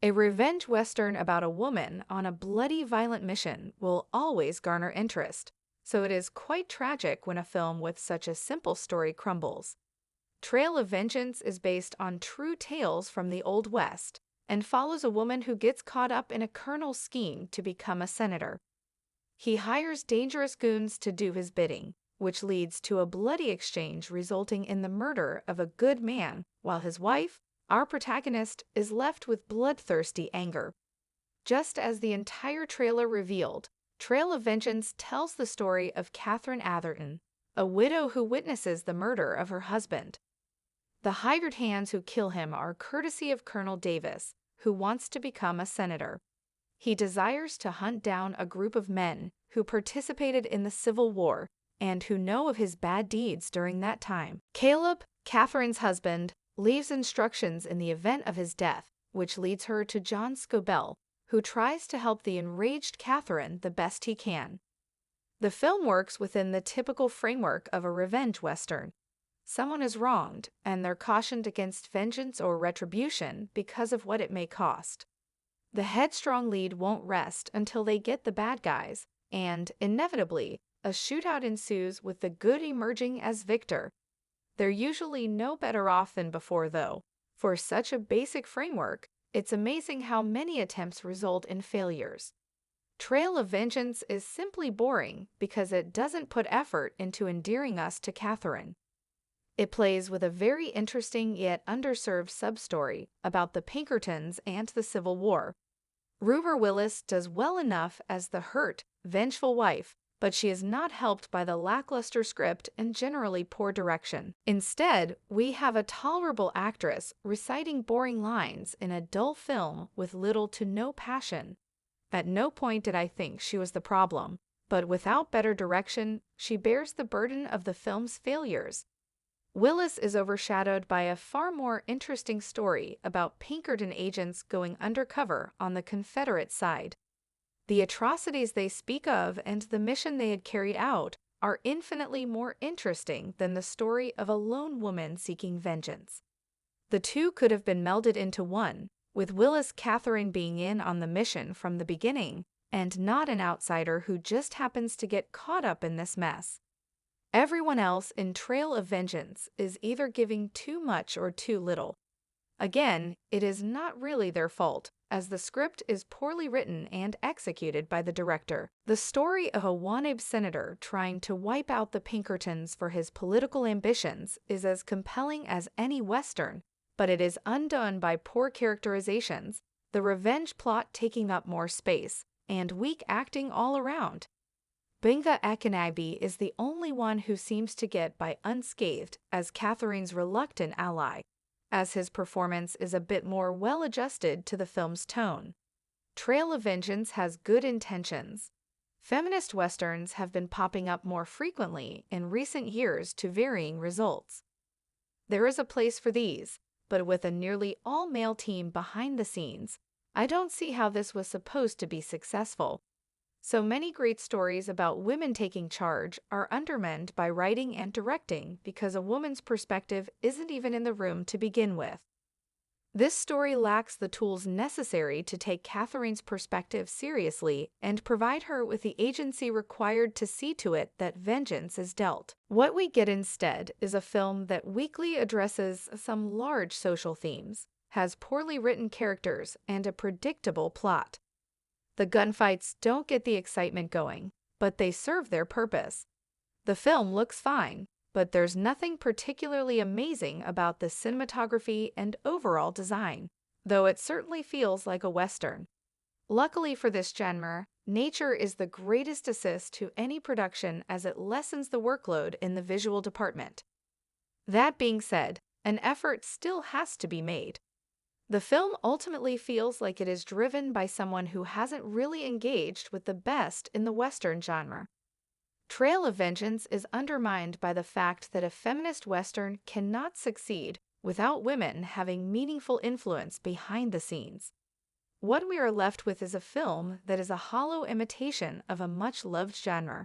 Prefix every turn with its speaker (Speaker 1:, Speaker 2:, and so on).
Speaker 1: A revenge western about a woman on a bloody, violent mission will always garner interest, so it is quite tragic when a film with such a simple story crumbles. Trail of Vengeance is based on true tales from the Old West and follows a woman who gets caught up in a colonel's scheme to become a senator. He hires dangerous goons to do his bidding, which leads to a bloody exchange resulting in the murder of a good man, while his wife, our protagonist, is left with bloodthirsty anger. Just as the entire trailer revealed, Trail of Vengeance tells the story of Catherine Atherton, a widow who witnesses the murder of her husband. The hired hands who kill him are courtesy of Colonel Davis, who wants to become a senator. He desires to hunt down a group of men who participated in the Civil War and who know of his bad deeds during that time. Caleb, Catherine's husband, leaves instructions in the event of his death, which leads her to John Scobell, who tries to help the enraged Catherine the best he can. The film works within the typical framework of a revenge western. Someone is wronged, and they're cautioned against vengeance or retribution because of what it may cost. The headstrong lead won't rest until they get the bad guys, and, inevitably, a shootout ensues with the good emerging as victor. They're usually no better off than before, though. For such a basic framework, it's amazing how many attempts result in failures. Trail of Vengeance is simply boring because it doesn't put effort into endearing us to Catherine. It plays with a very interesting yet underserved substory about the Pinkertons and the Civil War. Rumor Willis does well enough as the hurt, vengeful wife, but she is not helped by the lackluster script and generally poor direction. Instead, we have a tolerable actress reciting boring lines in a dull film with little to no passion. At no point did I think she was the problem, but without better direction, she bears the burden of the film's failures. Willis is overshadowed by a far more interesting story about Pinkerton agents going undercover on the Confederate side. The atrocities they speak of and the mission they had carried out are infinitely more interesting than the story of a lone woman seeking vengeance. The two could have been melded into one, with Willis Catherine being in on the mission from the beginning, and not an outsider who just happens to get caught up in this mess. Everyone else in Trail of Vengeance is either giving too much or too little. Again, it is not really their fault, as the script is poorly written and executed by the director. The story of a wannabe senator trying to wipe out the Pinkertons for his political ambitions is as compelling as any Western, but it is undone by poor characterizations, the revenge plot taking up more space, and weak acting all around. Benga Akinagbe is the only one who seems to get by unscathed as Catherine's reluctant ally, as his performance is a bit more well-adjusted to the film's tone. Trail of Vengeance has good intentions. Feminist westerns have been popping up more frequently in recent years to varying results. There is a place for these, but with a nearly all-male team behind the scenes, I don't see how this was supposed to be successful. So many great stories about women taking charge are undermined by writing and directing because a woman's perspective isn't even in the room to begin with. This story lacks the tools necessary to take Catherine's perspective seriously and provide her with the agency required to see to it that vengeance is dealt. What we get instead is a film that weakly addresses some large social themes, has poorly written characters, and a predictable plot. The gunfights don't get the excitement going, but they serve their purpose. The film looks fine, but there's nothing particularly amazing about the cinematography and overall design, though it certainly feels like a Western. Luckily for this genre, nature is the greatest assist to any production as it lessens the workload in the visual department. That being said, an effort still has to be made. The film ultimately feels like it is driven by someone who hasn't really engaged with the best in the Western genre. Trail of Vengeance is undermined by the fact that a feminist Western cannot succeed without women having meaningful influence behind the scenes. What we are left with is a film that is a hollow imitation of a much-loved genre.